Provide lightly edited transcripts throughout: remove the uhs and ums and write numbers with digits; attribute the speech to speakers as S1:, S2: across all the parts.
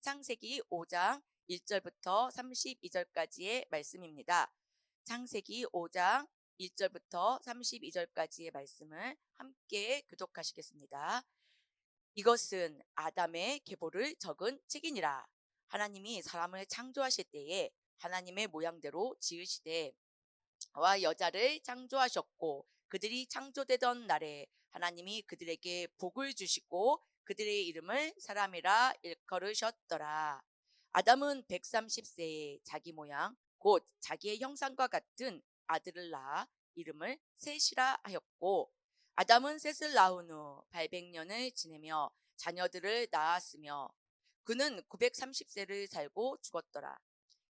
S1: 창세기 5장 1절부터 32절까지의 말씀입니다. 창세기 5장 1절부터 32절까지의 말씀을 함께 교독하시겠습니다. 이것은 아담의 계보를 적은 책이니라. 하나님이 사람을 창조하실 때에 하나님의 모양대로 지으시되 와 여자를 창조하셨고 그들이 창조되던 날에 하나님이 그들에게 복을 주시고 그들의 이름을 사람이라 일컬으셨더라. 아담은 130세에 자기 모양 곧 자기의 형상과 같은 아들을 낳아 이름을 셋이라 하였고 아담은 셋을 낳은 후 800년을 지내며 자녀들을 낳았으며 그는 930세를 살고 죽었더라.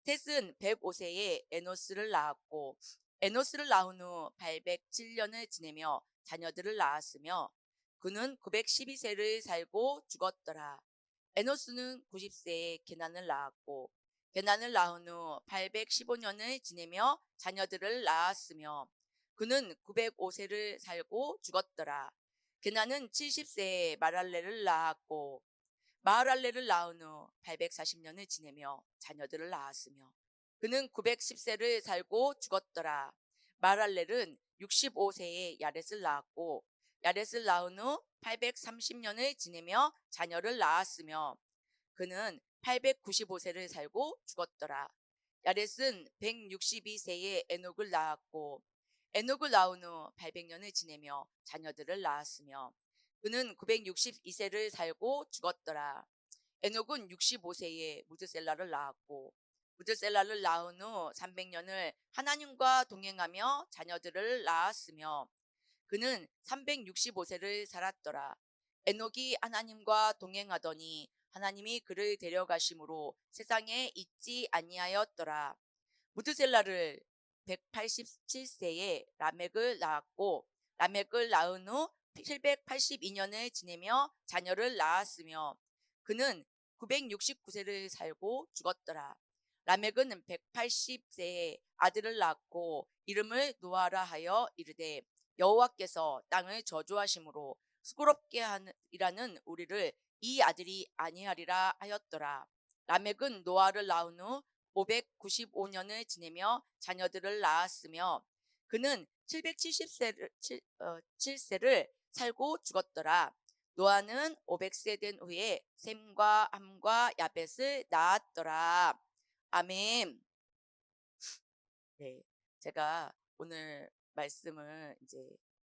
S1: 셋은 105세에 에노스를 낳았고 에노스를 낳은 후 807년을 지내며 자녀들을 낳았으며 그는 912세를 살고 죽었더라. 에노스는 90세에 게난을 낳았고 게난을 낳은 후 815년을 지내며 자녀들을 낳았으며 그는 905세를 살고 죽었더라. 게난은 70세에 마랄레를 낳았고 마할랄레를 낳은 후 840년을 지내며 자녀들을 낳았으며 그는 910세를 살고 죽었더라. 마할랄렐은 65세에 야렛을 낳았고 야렛을 낳은 후 830년을 지내며 자녀를 낳았으며 그는 895세를 살고 죽었더라. 야렛은 162세에 에녹을 낳았고 에녹을 낳은 후 800년을 지내며 자녀들을 낳았으며 그는 962세를 살고 죽었더라. 에녹은 65세에 무드셀라를 낳았고 무드셀라를 낳은 후 300년을 하나님과 동행하며 자녀들을 낳았으며 그는 365세를 살았더라. 에녹이 하나님과 동행하더니 하나님이 그를 데려가심으로 세상에 있지 아니하였더라. 무드셀라를 187세에 라멕을 낳았고 라멕을 낳은 후 782년을 지내며 자녀를 낳았으며 그는 969세를 살고 죽었더라. 라멕은 180세에 아들을 낳고 이름을 노아라 하여 이르되 여호와께서 땅을 저주하심으로 수고롭게 일하는 우리를 이 아들이 아니하리라 하였더라. 라멕은 노아를 낳은 후 595년을 지내며 자녀들을 낳았으며 그는 770세를 살고 죽었더라. 노아는 500세 된 후에 셈과 함과 야벳을 낳았더라. 아멘. 네, 제가 오늘 말씀을 이제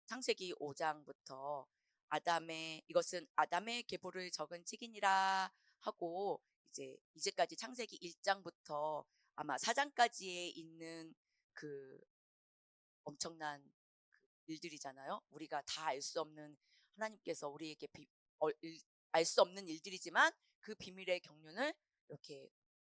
S1: 창세기 5장부터 이것은 아담의 계보를 적은 책이니라 하고 이제까지 창세기 1장부터 아마 4장까지에 있는 그 엄청난 일들이잖아요. 우리가 다 알 수 없는 하나님께서 우리에게 알 수 없는 일들이지만 그 비밀의 경륜을 이렇게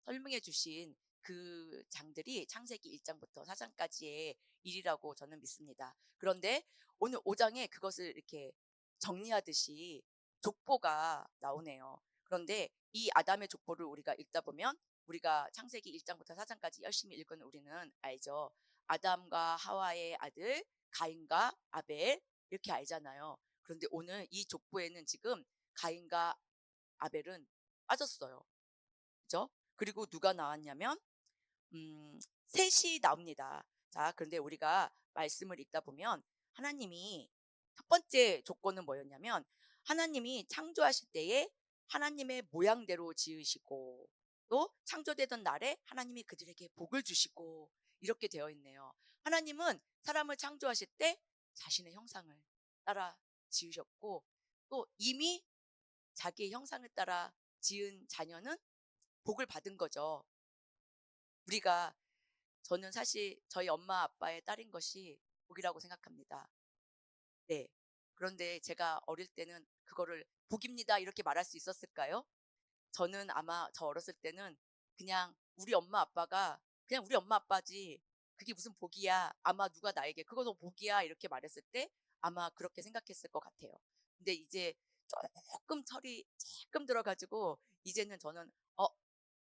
S1: 설명해 주신 그 장들이 창세기 1장부터 4장까지의 일이라고 저는 믿습니다. 그런데 오늘 5장에 그것을 이렇게 정리하듯이 족보가 나오네요. 그런데 이 아담의 족보를 우리가 읽다 보면 우리가 창세기 1장부터 4장까지 열심히 읽은 우리는 알죠. 아담과 하와의 아들 가인과 아벨 이렇게 알잖아요. 그런데 오늘 이 족보에는 지금 가인과 아벨은 빠졌어요. 그죠? 그리고 누가 나왔냐면 셋이 나옵니다. 자, 그런데 우리가 말씀을 읽다 보면 하나님이 첫 번째 조건은 뭐였냐면 하나님이 창조하실 때에 하나님의 모양대로 지으시고 또 창조되던 날에 하나님이 그들에게 복을 주시고 이렇게 되어 있네요. 하나님은 사람을 창조하실 때 자신의 형상을 따라 지으셨고 또 이미 자기의 형상을 따라 지은 자녀는 복을 받은 거죠. 저는 사실 저희 엄마 아빠의 딸인 것이 복이라고 생각합니다. 네. 그런데 제가 어릴 때는 그거를 복입니다 이렇게 말할 수 있었을까요? 저는 아마 저 어렸을 때는 그냥 우리 엄마 아빠가 그냥 우리 엄마 아빠지 그게 무슨 복이야. 아마 누가 나에게 그거 너 복이야 이렇게 말했을 때 아마 그렇게 생각했을 것 같아요. 근데 이제 조금 철이 조금 들어가지고 이제는 저는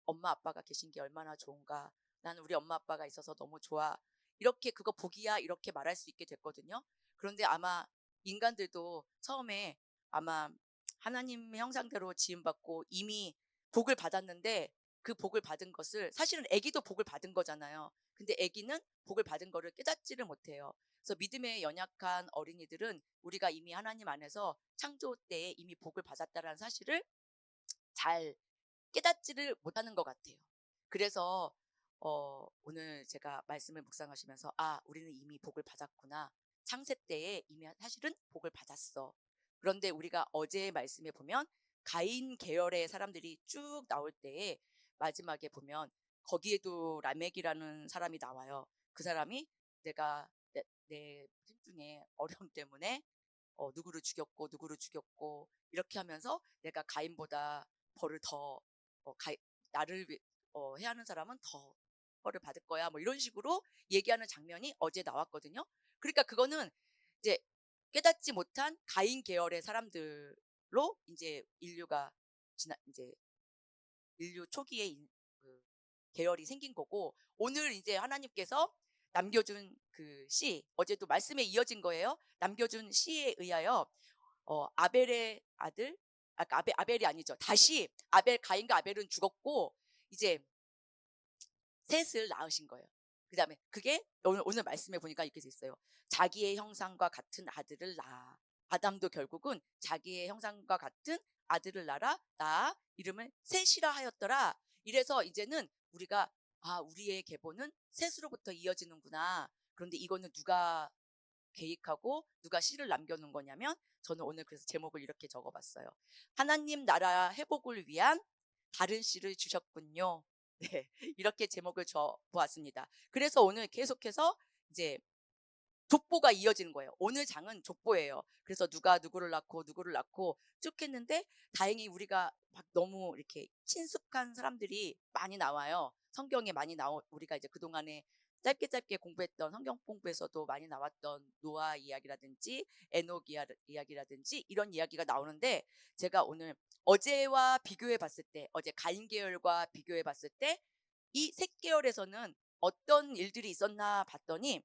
S1: 엄마 아빠가 계신 게 얼마나 좋은가. 나는 우리 엄마 아빠가 있어서 너무 좋아. 이렇게 그거 복이야 이렇게 말할 수 있게 됐거든요. 그런데 아마 인간들도 처음에 아마 하나님의 형상대로 지음받고 이미 복을 받았는데 그 복을 받은 것을 사실은 아기도 복을 받은 거잖아요. 근데 아기는 복을 받은 거를 깨닫지를 못해요. 그래서 믿음에 연약한 어린이들은 우리가 이미 하나님 안에서 창조 때에 이미 복을 받았다라는 사실을 잘 깨닫지를 못하는 것 같아요. 그래서 오늘 제가 말씀을 묵상하시면서 우리는 이미 복을 받았구나. 창세 때에 이미 사실은 복을 받았어. 그런데 우리가 어제의 말씀에 보면 가인 계열의 사람들이 쭉 나올 때에 마지막에 보면 거기에도 라멕이라는 사람이 나와요. 그 사람이 내가 내 중에 어려움 때문에 누구를 죽였고 이렇게 하면서 내가 가인보다 벌을 더 나를 해하는 사람은 더 벌을 받을 거야. 뭐 이런 식으로 얘기하는 장면이 어제 나왔거든요. 그러니까 그거는 이제 깨닫지 못한 가인 계열의 사람들로 이제 인류가 이제 인류 초기에 그 계열이 생긴 거고, 오늘 이제 하나님께서 남겨준 그 씨, 어제도 말씀에 이어진 거예요. 남겨준 씨에 의하여 아벨의 아들, 아벨이 아니죠. 다시 가인과 아벨은 죽었고 이제 셋을 낳으신 거예요. 그 다음에 그게 오늘 말씀에 보니까 이렇게 돼 있어요. 자기의 형상과 같은 아들을 낳아. 아담도 결국은 자기의 형상과 같은 아들을 낳아 이름을 셋이라 하였더라. 이래서 이제는 우리가 우리의 계보는 셋으로부터 이어지는구나. 그런데 이거는 누가 계획하고 누가 씨를 남겨놓은 거냐면, 저는 오늘 그래서 제목을 이렇게 적어봤어요. 하나님 나라 회복을 위한 다른 씨를 주셨군요. 네, 이렇게 제목을 보았습니다. 그래서 오늘 계속해서 이제 족보가 이어지는 거예요. 오늘 장은 족보예요. 그래서 누가 누구를 낳고 쭉 했는데, 다행히 우리가 막 너무 이렇게 친숙한 사람들이 많이 나와요. 성경에 많이 우리가 이제 그동안에 짧게 공부했던 성경 공부에서도 많이 나왔던 노아 이야기라든지 에녹 이야기라든지 이런 이야기가 나오는데, 제가 오늘 어제와 비교해 봤을 때, 어제 가인 계열과 비교해 봤을 때 이 셋 계열에서는 어떤 일들이 있었나 봤더니,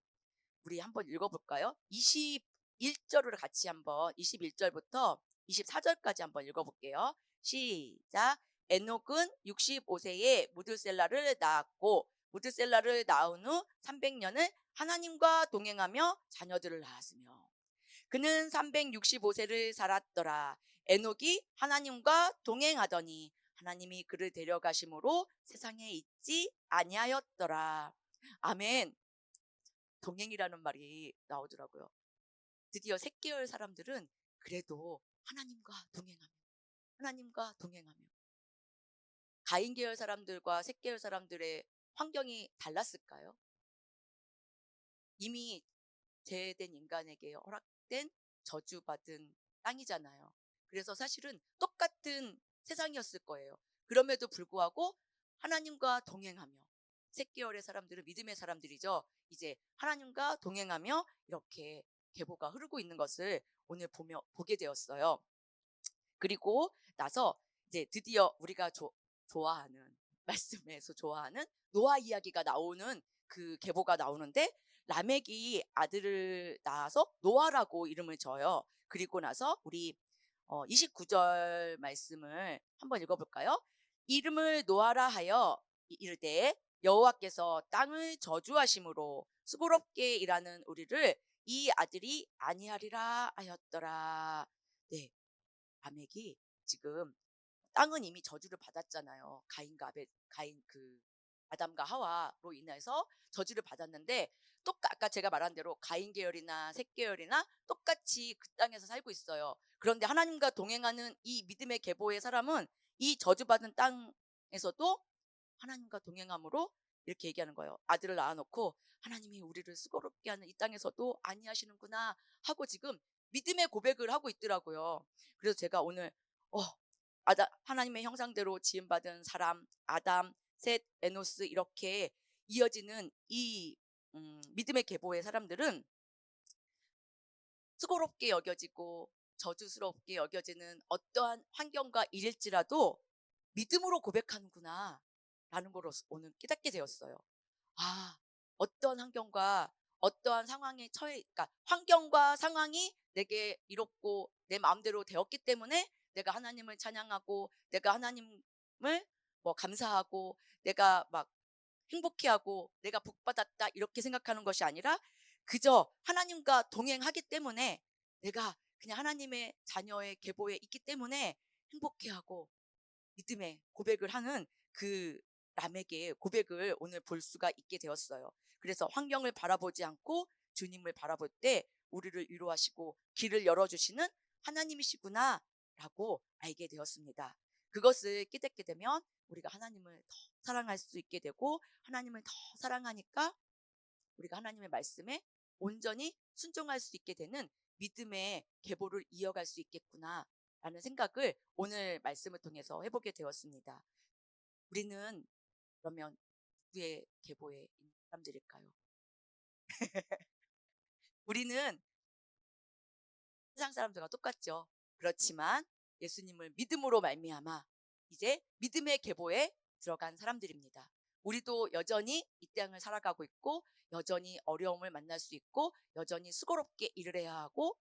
S1: 우리 한번 읽어볼까요? 21절을 같이 한번, 21절부터 24절까지 한번 읽어볼게요. 시작. 에녹은 65세에 무드셀라를 낳았고, 무드셀라를 낳은 후 300년을 하나님과 동행하며 자녀들을 낳았으며, 그는 365세를 살았더라. 에녹이 하나님과 동행하더니 하나님이 그를 데려가심으로 세상에 있지 아니하였더라. 아멘. 동행이라는 말이 나오더라고요. 드디어 셋계열 사람들은 그래도 하나님과 동행하며 가인 계열 사람들과 셋계열 사람들의 환경이 달랐을까요? 이미 죄된 인간에게 허락된 저주받은 땅이잖아요. 그래서 사실은 똑같은 세상이었을 거예요. 그럼에도 불구하고 하나님과 동행하며, 셋계열의 사람들은 믿음의 사람들이죠. 이제 하나님과 동행하며 이렇게 계보가 흐르고 있는 것을 오늘 보게 되었어요. 그리고 나서 이제 드디어 우리가 좋아하는 말씀에서 좋아하는 노아 이야기가 나오는 그 계보가 나오는데, 라멕이 아들을 낳아서 노아라고 이름을 져요. 그리고 나서 우리 29절 말씀을 한번 읽어볼까요? 이름을 노아라 하여 이르되 여호와께서 땅을 저주하심으로 수고롭게 일하는 우리를 이 아들이 아니하리라 하였더라. 네, 라멕이 지금 땅은 이미 저주를 받았잖아요. 가인 아담과 하와로 인해서 저주를 받았는데, 아까 제가 말한 대로 가인 계열이나 셋 계열이나 똑같이 그 땅에서 살고 있어요. 그런데 하나님과 동행하는 이 믿음의 계보의 사람은 이 저주받은 땅에서도 하나님과 동행함으로 이렇게 얘기하는 거예요. 아들을 낳아놓고 하나님이 우리를 수고롭게 하는 이 땅에서도 아니하시는구나 하고 지금 믿음의 고백을 하고 있더라고요. 그래서 제가 오늘 하나님의 형상대로 지음받은 사람, 아담, 셋, 에노스 이렇게 이어지는 이 믿음의 계보의 사람들은 수고롭게 여겨지고 저주스럽게 여겨지는 어떠한 환경과 일일지라도 믿음으로 고백하는구나 라는 걸 오늘 깨닫게 되었어요. 어떠한 환경과 어떠한 상황에 그러니까 환경과 상황이 내게 이롭고 내 마음대로 되었기 때문에 내가 하나님을 찬양하고 내가 하나님을 뭐 감사하고 내가 막 행복해하고 내가 복받았다 이렇게 생각하는 것이 아니라 그저 하나님과 동행하기 때문에 내가 그냥 하나님의 자녀의 계보에 있기 때문에 행복해하고 믿음의 고백을 하는 그 람에게 고백을 오늘 볼 수가 있게 되었어요. 그래서 환경을 바라보지 않고 주님을 바라볼 때 우리를 위로하시고 길을 열어주시는 하나님이시구나 라고 알게 되었습니다. 그것을 깨닫게 되면 우리가 하나님을 더 사랑할 수 있게 되고 하나님을 더 사랑하니까 우리가 하나님의 말씀에 온전히 순종할 수 있게 되는 믿음의 계보를 이어갈 수 있겠구나 라는 생각을 오늘 말씀을 통해서 해보게 되었습니다. 우리는 그러면 누구의 계보에 있는 사람들일까요? 우리는 세상 사람들과 똑같죠. 그렇지만 예수님을 믿음으로 말미암아 이제 믿음의 계보에 들어간 사람들입니다. 우리도 여전히 이 땅을 살아가고 있고 여전히 어려움을 만날 수 있고 여전히 수고롭게 일을 해야 하고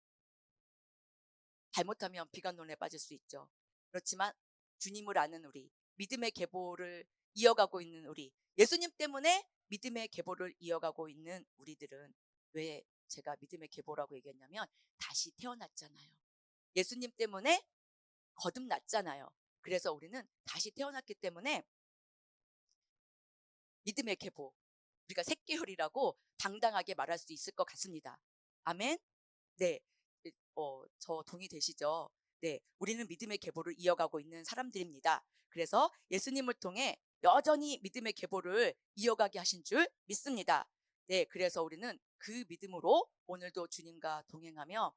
S1: 잘못하면 비관론에 빠질 수 있죠. 그렇지만 주님을 아는 우리, 믿음의 계보를 이어가고 있는 우리, 예수님 때문에 믿음의 계보를 이어가고 있는 우리들은 왜 제가 믿음의 계보라고 얘기했냐면 다시 태어났잖아요. 예수님 때문에 거듭났잖아요. 그래서 우리는 다시 태어났기 때문에 믿음의 계보, 우리가 새끼혈이라고 당당하게 말할 수 있을 것 같습니다. 아멘? 네. 저 동의되시죠? 네. 우리는 믿음의 계보를 이어가고 있는 사람들입니다. 그래서 예수님을 통해 여전히 믿음의 계보를 이어가게 하신 줄 믿습니다. 네. 그래서 우리는 그 믿음으로 오늘도 주님과 동행하며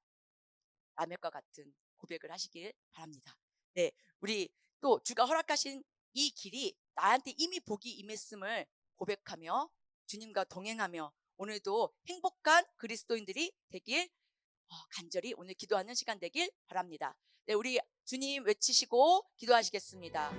S1: 라멕과 같은 고백을 하시길 바랍니다. 네. 우리 또 주가 허락하신 이 길이 나한테 이미 복이 임했음을 고백하며 주님과 동행하며 오늘도 행복한 그리스도인들이 되길 간절히 오늘 기도하는 시간 되길 바랍니다. 네, 우리 주님 외치시고 기도하시겠습니다.